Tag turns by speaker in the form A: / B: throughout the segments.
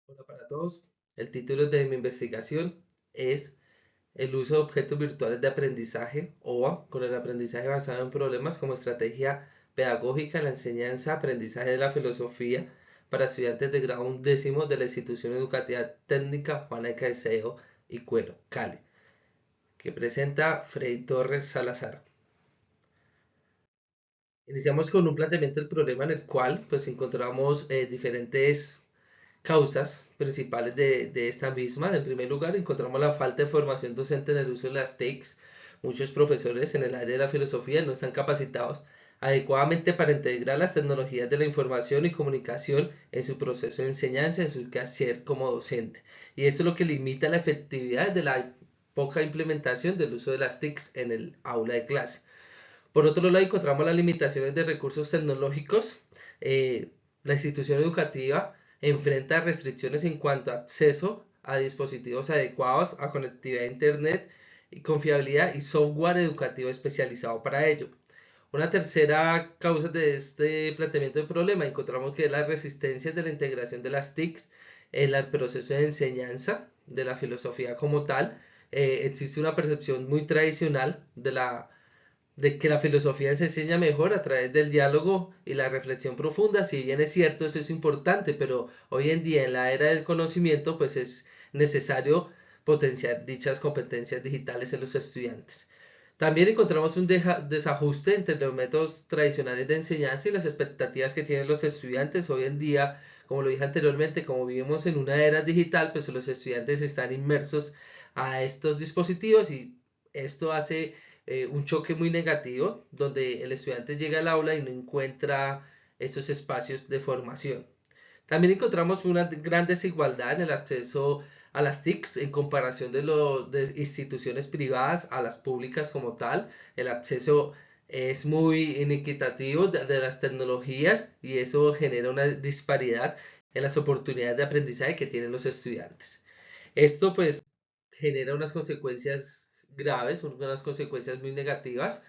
A: Hola para todos. El título de mi investigación es el uso de objetos virtuales de aprendizaje OVA con el aprendizaje basado en problemas como estrategia pedagógica en la enseñanza, aprendizaje de la filosofía para estudiantes de grado undécimo de la institución educativa técnica Juana de Caicedo y Cuero, Cali, que presenta Freddy Torres Salazar. Iniciamos con un planteamiento del problema en el cual pues encontramos diferentes causas principales de esta misma. En primer lugar, encontramos la falta de formación docente en el uso de las TICs. Muchos profesores en el área de la filosofía no están capacitados adecuadamente para integrar las tecnologías de la información y comunicación en su proceso de enseñanza, en su quehacer como docente. Y eso es lo que limita la efectividad de la poca implementación del uso de las TICs en el aula de clase. Por otro lado, encontramos las limitaciones de recursos tecnológicos. Eh, la institución educativa enfrenta restricciones en cuanto a acceso a dispositivos adecuados, a conectividad a Internet y confiabilidad y software educativo especializado para ello. Una tercera causa de este planteamiento de problema encontramos que es la resistencia de la integración de las TICs en el proceso de enseñanza de la filosofía como tal. Existe una percepción muy tradicional de que la filosofía se enseña mejor a través del diálogo y la reflexión profunda. Si bien es cierto, eso es importante, pero hoy en día en la era del conocimiento pues es necesario potenciar dichas competencias digitales en los estudiantes. También encontramos un desajuste entre los métodos tradicionales de enseñanza y las expectativas que tienen los estudiantes hoy en día. Como lo dije anteriormente, como vivimos en una era digital, pues los estudiantes están inmersos a estos dispositivos y esto hace un choque muy negativo donde el estudiante llega al aula y no encuentra estos espacios de formación. También encontramos una gran desigualdad en el acceso a las TICs en comparación de instituciones privadas a las públicas como tal. El acceso es muy inequitativo de las tecnologías y eso genera una disparidad en las oportunidades de aprendizaje que tienen los estudiantes. Esto pues genera unas consecuencias graves, unas consecuencias muy negativas.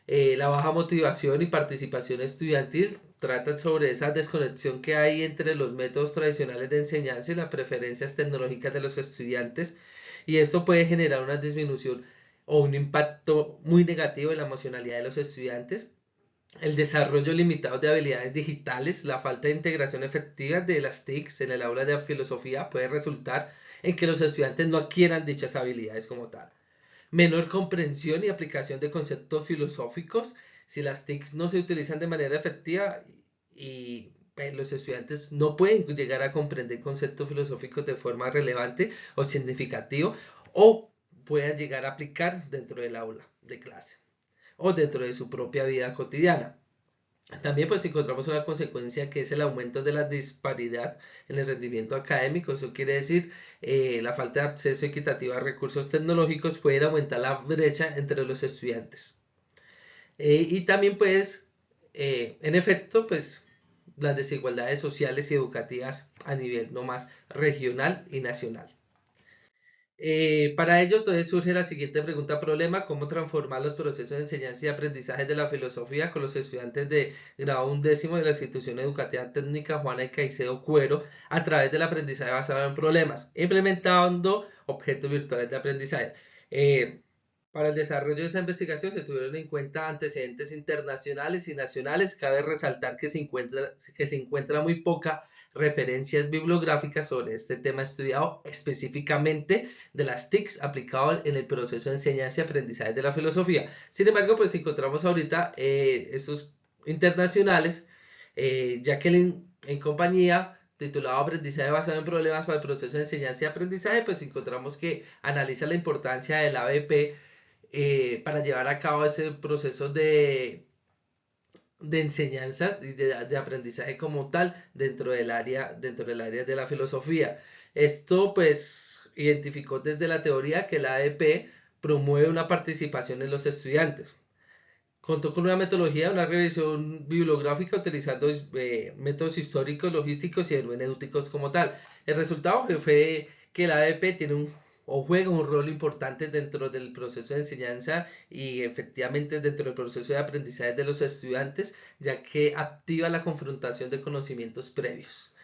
A: La baja motivación y participación estudiantil tratan sobre esa desconexión que hay entre los métodos tradicionales de enseñanza y las preferencias tecnológicas de los estudiantes, y esto puede generar una disminución o un impacto muy negativo en la emocionalidad de los estudiantes. El desarrollo limitado de habilidades digitales, la falta de integración efectiva de las TICs en el aula de filosofía puede resultar en que los estudiantes no adquieran dichas habilidades como tal. Menor comprensión y aplicación de conceptos filosóficos. Si las TICs no se utilizan de manera efectiva y pues, los estudiantes no pueden llegar a comprender conceptos filosóficos de forma relevante o significativa o puedan llegar a aplicar dentro del aula de clase o dentro de su propia vida cotidiana. También pues encontramos una consecuencia que es el aumento de la disparidad en el rendimiento académico. Eso quiere decir la falta de acceso equitativo a recursos tecnológicos puede aumentar la brecha entre los estudiantes. Y también pues en efecto pues las desigualdades sociales y educativas a nivel no más regional y nacional. Para ello, entonces surge la siguiente pregunta problema: ¿cómo transformar los procesos de enseñanza y aprendizaje de la filosofía con los estudiantes de grado undécimo de la institución educativa técnica Juana de Caicedo Cuero a través del aprendizaje basado en problemas, implementando objetos virtuales de aprendizaje? Eh, para el desarrollo de esa investigación se tuvieron en cuenta antecedentes internacionales y nacionales. Cabe resaltar que se encuentra muy poca referencias bibliográficas sobre este tema estudiado específicamente de las TICs aplicado en el proceso de enseñanza y aprendizaje de la filosofía. Sin embargo, pues encontramos ahorita estos internacionales, Jacqueline en compañía, titulado Aprendizaje basado en problemas para el proceso de enseñanza y aprendizaje, pues encontramos que analiza la importancia del ABP para llevar a cabo ese proceso de enseñanza y de aprendizaje como tal dentro del área de la filosofía. Esto pues identificó desde la teoría que la AEP promueve una participación en los estudiantes. Contó con una metodología, una revisión bibliográfica utilizando métodos históricos, logísticos y hermenéuticos como tal. El resultado fue que la AEP tiene o juega un rol importante dentro del proceso de enseñanza y efectivamente dentro del proceso de aprendizaje de los estudiantes, ya que activa la confrontación de conocimientos previos.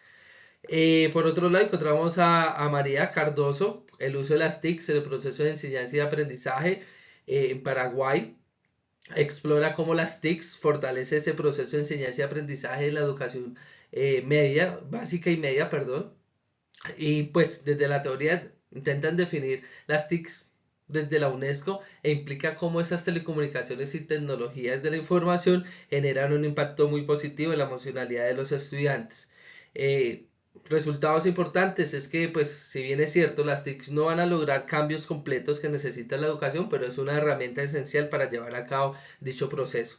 A: Por otro lado, encontramos a María Cardoso, el uso de las TICs en el proceso de enseñanza y aprendizaje en Paraguay. Explora cómo las TICs fortalece ese proceso de enseñanza y aprendizaje en la educación media, básica y media, perdón. Y pues desde la teoría intentan definir las TICs desde la UNESCO e implica cómo esas telecomunicaciones y tecnologías de la información generan un impacto muy positivo en la emocionalidad de los estudiantes. Eh, Resultados importantes es que, pues, si bien es cierto, las TICs no van a lograr cambios completos que necesita la educación, pero es una herramienta esencial para llevar a cabo dicho proceso.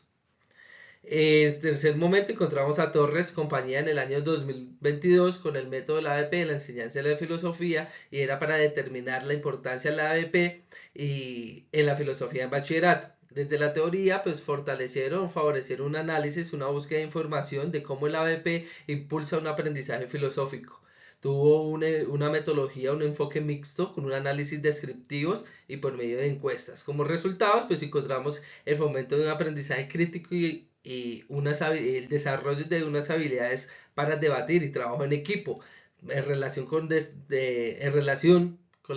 A: En tercer momento encontramos a Torres compañía en el año 2022 con el método de la ABP en la enseñanza de la filosofía y era para determinar la importancia de la ABP y en la filosofía en bachillerato. Desde la teoría, pues favorecieron un análisis, una búsqueda de información de cómo el ABP impulsa un aprendizaje filosófico. Tuvo una metodología, un enfoque mixto con un análisis descriptivos y por medio de encuestas. Como resultados, pues encontramos el fomento de un aprendizaje crítico y el desarrollo de unas habilidades para debatir y trabajo en equipo. En relación con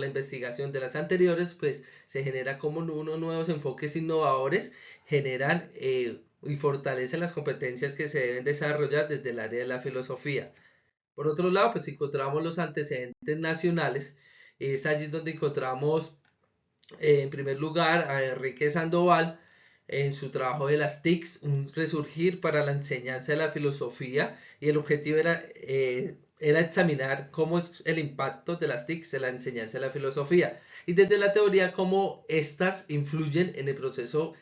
A: la investigación de las anteriores, pues se genera como unos nuevos enfoques innovadores generan y fortalecen las competencias que se deben desarrollar desde el área de la filosofía. Por otro lado, pues encontramos los antecedentes nacionales. Es allí donde encontramos en primer lugar a Enrique Sandoval en su trabajo de las TICs, un resurgir para la enseñanza de la filosofía y el objetivo era examinar cómo es el impacto de las TICs en la enseñanza de la filosofía y desde la teoría cómo estas influyen en el proceso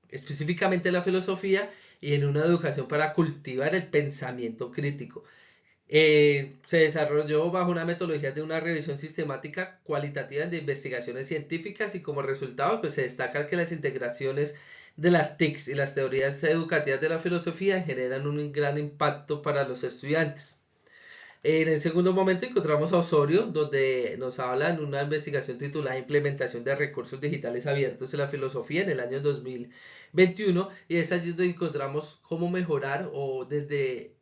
A: específicamente de la filosofía y en una educación para cultivar el pensamiento crítico. Se desarrolló bajo una metodología de una revisión sistemática cualitativa de investigaciones científicas y como resultado pues se destaca que las integraciones de las TICs y las teorías educativas de la filosofía generan un gran impacto para los estudiantes. En el segundo momento encontramos a Osorio, donde nos habla en una investigación titulada Implementación de recursos digitales abiertos en la filosofía en el año 2021 y es allí donde encontramos cómo mejorar o desde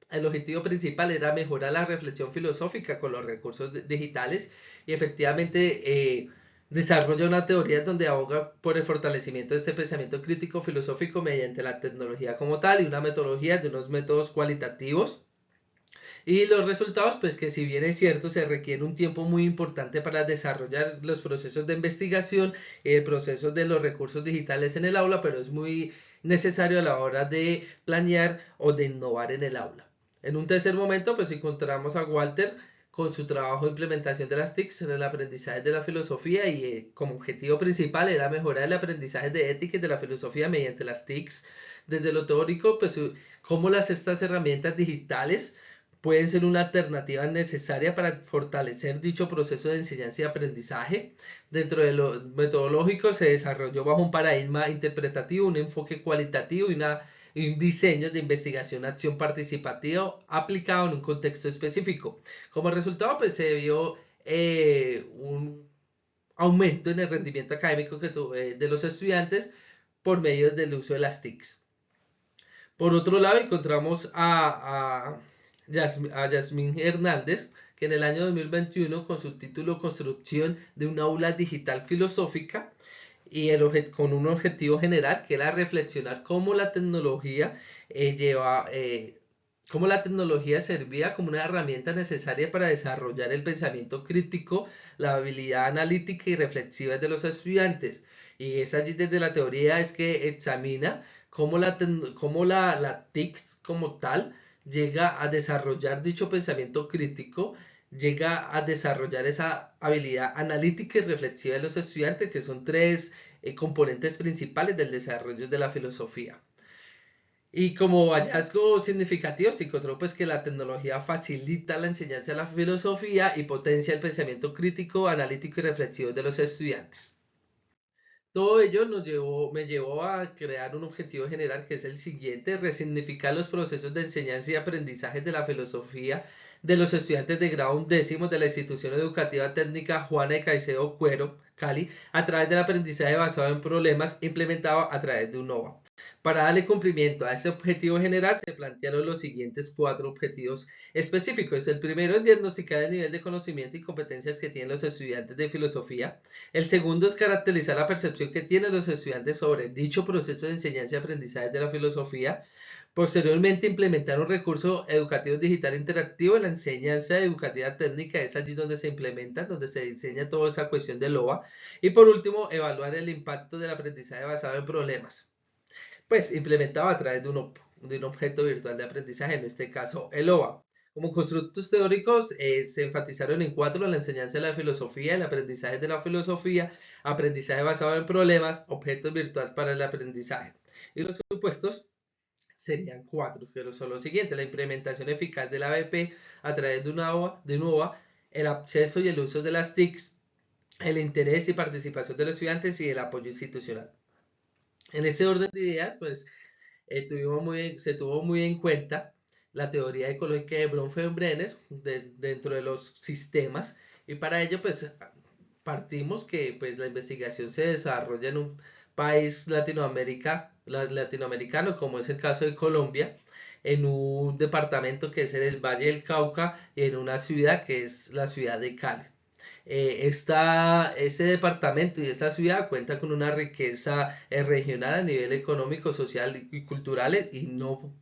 A: el objetivo principal era mejorar la reflexión filosófica con los recursos digitales y efectivamente desarrolla una teoría donde aboga por el fortalecimiento de este pensamiento crítico filosófico mediante la tecnología como tal y una metodología de unos métodos cualitativos y los resultados, pues que si bien es cierto, se requiere un tiempo muy importante para desarrollar los procesos de investigación, procesos de los recursos digitales en el aula, pero es muy necesario a la hora de planear o de innovar en el aula. En un tercer momento, pues encontramos a Walter con su trabajo de implementación de las TICs en el aprendizaje de la filosofía y como objetivo principal era mejorar el aprendizaje de ética y de la filosofía mediante las TICs. Desde lo teórico, pues cómo estas herramientas digitales pueden ser una alternativa necesaria para fortalecer dicho proceso de enseñanza y aprendizaje. Dentro de lo metodológico se desarrolló bajo un paradigma interpretativo, un enfoque cualitativo y un diseño de investigación acción participativo aplicado en un contexto específico. Como resultado, pues se vio un aumento en el rendimiento académico de los estudiantes por medio del uso de las TICs. Por otro lado, encontramos a Yasmín Hernández, que en el año 2021, con su título Construcción de una aula digital filosófica, con un objetivo general, que era reflexionar cómo la tecnología cómo la tecnología servía como una herramienta necesaria para desarrollar el pensamiento crítico, la habilidad analítica y reflexiva de los estudiantes. Y es allí desde la teoría es que examina cómo la TICS como tal llega a desarrollar dicho pensamiento crítico, llega a desarrollar esa habilidad analítica y reflexiva de los estudiantes, que son tres componentes principales del desarrollo de la filosofía. Y como hallazgo significativo se encontró pues que la tecnología facilita la enseñanza de la filosofía y potencia el pensamiento crítico, analítico y reflexivo de los estudiantes. Todo ello me llevó a crear un objetivo general que es el siguiente, resignificar los procesos de enseñanza y aprendizaje de la filosofía de los estudiantes de grado undécimo de la institución educativa técnica Juana de Caicedo Cuero, Cali, a través del aprendizaje basado en problemas implementado a través de UNOVA. Para darle cumplimiento a ese objetivo general, se plantearon los siguientes cuatro objetivos específicos. El primero es diagnosticar el nivel de conocimiento y competencias que tienen los estudiantes de filosofía. El segundo es caracterizar la percepción que tienen los estudiantes sobre dicho proceso de enseñanza y aprendizaje de la filosofía. Posteriormente, implementar un recurso educativo digital interactivo en la enseñanza educativa técnica. Es allí donde se implementa, donde se diseña toda esa cuestión del LOA. Y por último, evaluar el impacto del aprendizaje basado en problemas, pues implementado a través de un objeto virtual de aprendizaje, en este caso el OVA. Como constructos teóricos se enfatizaron en cuatro: la enseñanza de la filosofía, el aprendizaje de la filosofía, aprendizaje basado en problemas, objetos virtual para el aprendizaje. Y los supuestos serían cuatro, pero son los siguientes: la implementación eficaz de la ABP a través de un OVA, el acceso y el uso de las TICs, el interés y participación de los estudiantes y el apoyo institucional. En ese orden de ideas, pues se tuvo muy en cuenta la teoría ecológica de Bronfenbrenner dentro de los sistemas, y para ello pues partimos que pues la investigación se desarrolla en un país latinoamericano, como es el caso de Colombia, en un departamento que es en el Valle del Cauca y en una ciudad que es la ciudad de Cali. Ese departamento y esta ciudad cuenta con una riqueza regional a nivel económico, social y cultural, y no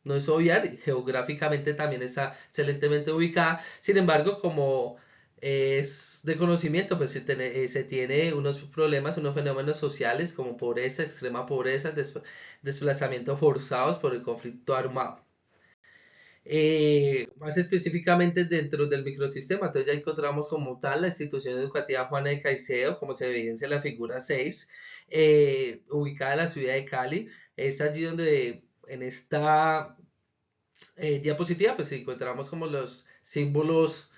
A: es obviar, geográficamente también está excelentemente ubicada. Sin embargo, como es de conocimiento, pues se tiene unos problemas, unos fenómenos sociales como pobreza, extrema pobreza, desplazamiento forzados por el conflicto armado. Más específicamente dentro del microsistema, entonces ya encontramos como tal la institución educativa Juana de Caicedo, como se evidencia en la figura 6, ubicada en la ciudad de Cali. Es allí donde en esta diapositiva pues encontramos como los símbolos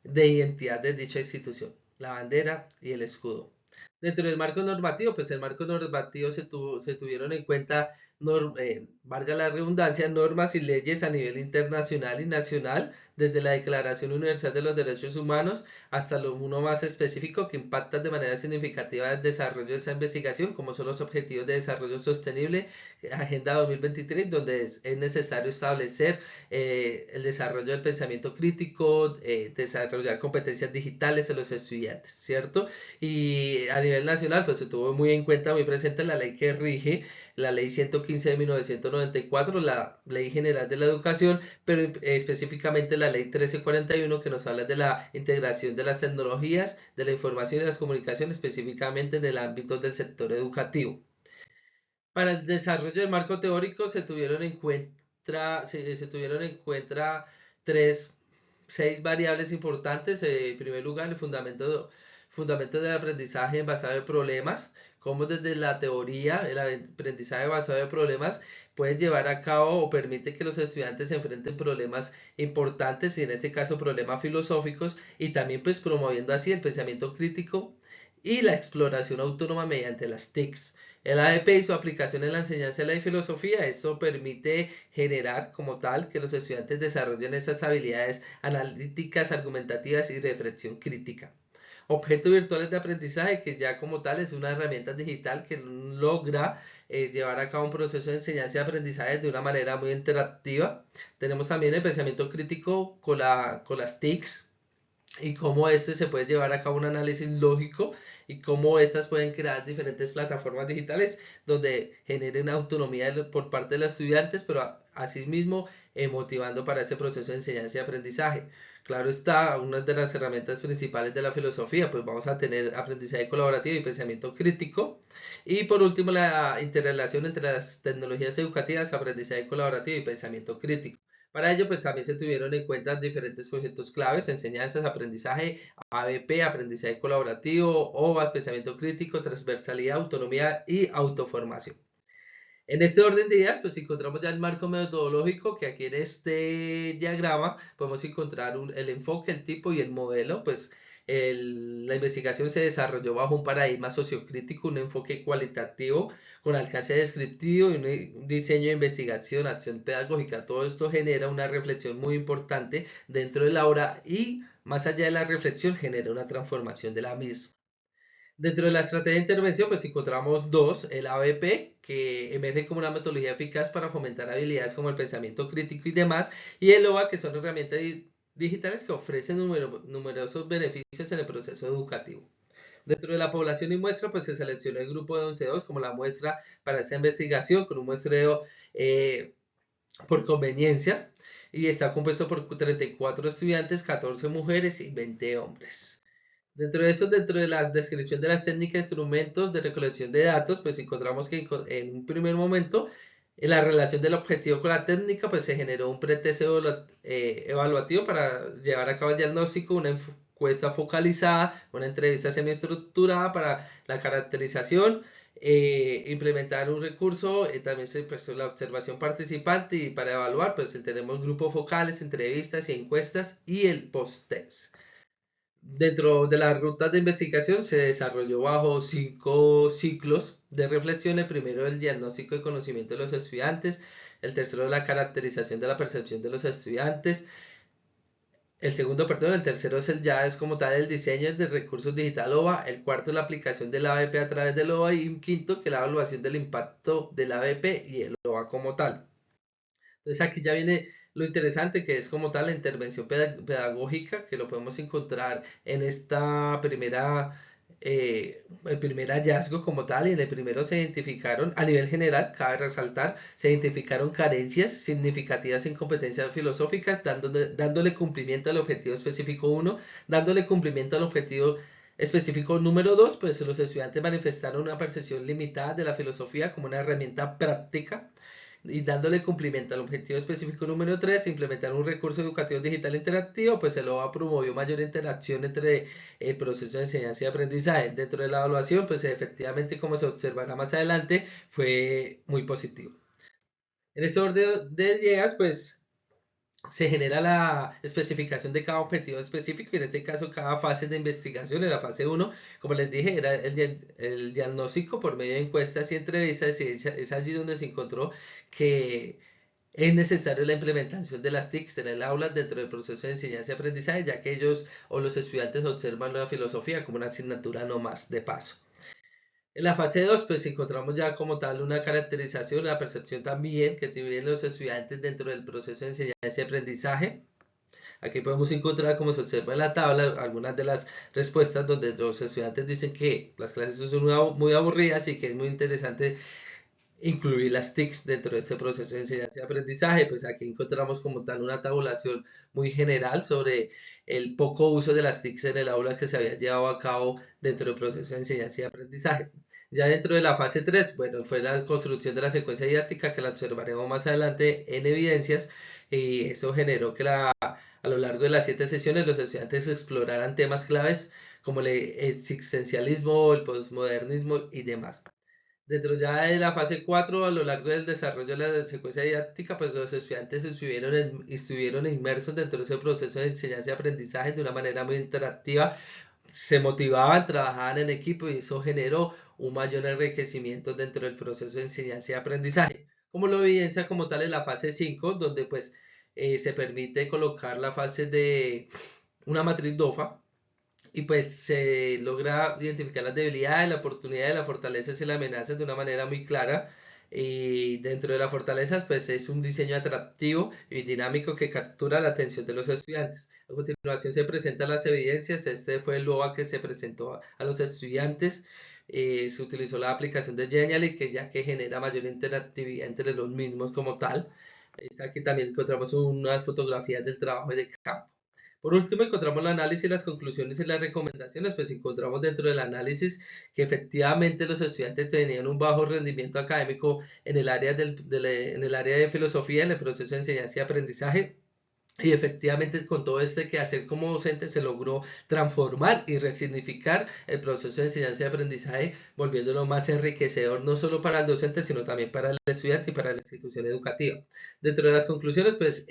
A: de identidad de dicha institución: la bandera y el escudo. Dentro del marco normativo, pues el marco normativo se tuvieron en cuenta, valga la redundancia, normas y leyes a nivel internacional y nacional, desde la Declaración Universal de los Derechos Humanos hasta lo uno más específico que impacta de manera significativa el desarrollo de esa investigación, como son los Objetivos de Desarrollo Sostenible, Agenda 2023, donde es necesario establecer el desarrollo del pensamiento crítico, desarrollar competencias digitales en los estudiantes, ¿cierto? Y a nivel nacional, pues se tuvo muy en cuenta, muy presente la ley que rige, la ley 115 de 1994, la ley general de la educación, pero específicamente la ley 1341, que nos habla de la integración de las tecnologías, de la información y las comunicaciones, específicamente en el ámbito del sector educativo. Para el desarrollo del marco teórico se tuvieron en cuenta tres, seis variables importantes. En primer lugar, el fundamento del aprendizaje basado en problemas, cómo desde la teoría el aprendizaje basado en problemas puede llevar a cabo o permite que los estudiantes se enfrenten problemas importantes, y en este caso problemas filosóficos, y también pues promoviendo así el pensamiento crítico y la exploración autónoma mediante las TICs. El AEP y su aplicación en la enseñanza de la filosofía, eso permite generar como tal que los estudiantes desarrollen esas habilidades analíticas, argumentativas y reflexión crítica. Objetos virtuales de aprendizaje, que ya como tal es una herramienta digital que logra llevar a cabo un proceso de enseñanza y aprendizaje de una manera muy interactiva. Tenemos también el pensamiento crítico con las TICs, y cómo se puede llevar a cabo un análisis lógico, y cómo estas pueden crear diferentes plataformas digitales donde generen autonomía por parte de los estudiantes, pero asimismo motivando para ese proceso de enseñanza y aprendizaje. Claro está, una de las herramientas principales de la filosofía, pues vamos a tener aprendizaje colaborativo y pensamiento crítico. Y por último, la interrelación entre las tecnologías educativas, aprendizaje colaborativo y pensamiento crítico. Para ello, pues también se tuvieron en cuenta diferentes conceptos claves: enseñanzas, aprendizaje, ABP, aprendizaje colaborativo, OVAS, pensamiento crítico, transversalidad, autonomía y autoformación. En este orden de ideas, pues encontramos ya el marco metodológico, que aquí en este diagrama podemos encontrar el enfoque, el tipo y el modelo. Pues la investigación se desarrolló bajo un paradigma sociocrítico, un enfoque cualitativo con alcance descriptivo y un diseño de investigación, acción pedagógica. Todo esto genera una reflexión muy importante dentro de la obra, y más allá de la reflexión genera una transformación de la misma. Dentro de la estrategia de intervención, pues encontramos dos, el ABP, que emerge como una metodología eficaz para fomentar habilidades como el pensamiento crítico y demás, y el OVA, que son herramientas digitales que ofrecen numerosos beneficios en el proceso educativo. Dentro de la población y muestra, pues se seleccionó el grupo de 11.2 como la muestra para esta investigación, con un muestreo por conveniencia, y está compuesto por 34 estudiantes, 14 mujeres y 20 hombres. Dentro de eso, dentro de la descripción de las técnicas e instrumentos de recolección de datos, pues encontramos que en un primer momento, en la relación del objetivo con la técnica, pues se generó un pretest evaluativo para llevar a cabo el diagnóstico, una encuesta focalizada, una entrevista semiestructurada para la caracterización, implementar un recurso, también se prestó la observación participante y para evaluar, pues tenemos grupos focales, entrevistas y encuestas y el post-test. Dentro de las rutas de investigación se desarrolló bajo 5 ciclos de reflexión. El primero, el diagnóstico y conocimiento de los estudiantes. El tercero, la caracterización de la percepción de los estudiantes. El segundo, perdón, el tercero ya es como tal el diseño de recursos digital OVA. El cuarto, la aplicación del ABP a través del OVA. Y un quinto, que es la evaluación del impacto del ABP y el OVA como tal. Entonces aquí ya viene lo interesante que es como tal la intervención pedagógica que lo podemos encontrar en esta el primer hallazgo como tal y en el primero se identificaron a nivel general, cabe resaltar, se identificaron carencias significativas en competencias filosóficas dándole cumplimiento al objetivo específico uno, dándole cumplimiento al objetivo específico número 2, pues los estudiantes manifestaron una percepción limitada de la filosofía como una herramienta práctica y dándole cumplimiento al objetivo específico número 3, implementar un recurso educativo digital interactivo, pues el OVA promovió mayor interacción entre el proceso de enseñanza y aprendizaje. Dentro de la evaluación, pues efectivamente, como se observará más adelante, fue muy positivo. En este orden de ideas, pues se genera la especificación de cada objetivo específico y en este caso cada fase de investigación. En la fase uno, como les dije, era el diagnóstico por medio de encuestas y entrevistas y es allí donde se encontró que es necesario la implementación de las TICs en el aula dentro del proceso de enseñanza y aprendizaje, ya que ellos o los estudiantes observan la filosofía como una asignatura no más de paso. En la fase 2 pues encontramos ya como tal una caracterización, una percepción también que tienen los estudiantes dentro del proceso de enseñanza y aprendizaje. Aquí podemos encontrar, como se observa en la tabla, algunas de las respuestas donde los estudiantes dicen que las clases son muy aburridas y que es muy interesante incluir las TICs dentro de este proceso de enseñanza y aprendizaje. Pues aquí encontramos como tal una tabulación muy general sobre el poco uso de las TICs en el aula que se había llevado a cabo dentro del proceso de enseñanza y aprendizaje. Ya dentro de la fase 3 bueno, fue la construcción de la secuencia didáctica que la observaremos más adelante en evidencias y eso generó que a lo largo de las 7 sesiones los estudiantes exploraran temas claves como el existencialismo, el posmodernismo y demás. Dentro ya de la fase 4 a lo largo del desarrollo de la secuencia didáctica, pues los estudiantes estuvieron inmersos dentro de ese proceso de enseñanza y aprendizaje de una manera muy interactiva, se motivaban, trabajaban en equipo y eso generó un mayor enriquecimiento dentro del proceso de enseñanza y aprendizaje, como lo evidencia como tal en la fase 5 donde pues se permite colocar la fase de una matriz DOFA, y pues se logra identificar las debilidades, la oportunidad, las fortalezas y las amenazas de una manera muy clara. Y dentro de las fortalezas, pues es un diseño atractivo y dinámico que captura la atención de los estudiantes. A continuación se presentan las evidencias. Este fue el LOA que se presentó a los estudiantes. Se utilizó la aplicación de Genially, que ya que genera mayor interactividad entre los mismos como tal. Aquí también encontramos unas fotografías del trabajo de campo. Por último, encontramos el análisis, las conclusiones y las recomendaciones. Pues encontramos dentro del análisis que efectivamente los estudiantes tenían un bajo rendimiento académico en el área, en el área de filosofía, en el proceso de enseñanza y aprendizaje. Y efectivamente con todo este quehacer como docente se logró transformar y resignificar el proceso de enseñanza y aprendizaje, volviéndolo más enriquecedor no solo para el docente, sino también para el estudiante y para la institución educativa. Dentro de las conclusiones, pues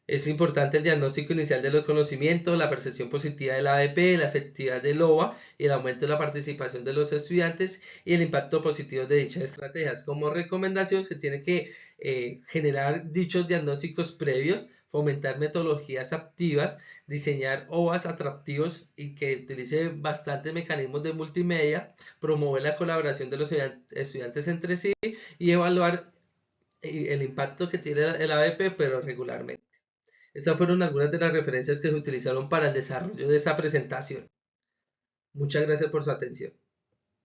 A: es importante el diagnóstico inicial de los conocimientos, la percepción positiva del ADP, la efectividad del OVA y el aumento de la participación de los estudiantes y el impacto positivo de dichas estrategias. Como recomendación, se tiene que generar dichos diagnósticos previos, fomentar metodologías activas, diseñar OVAs atractivos y que utilice bastantes mecanismos de multimedia, promover la colaboración de los estudiantes entre sí y evaluar el impacto que tiene el ABP, pero regularmente. Estas fueron algunas de las referencias que se utilizaron para el desarrollo de esta presentación. Muchas gracias por su atención.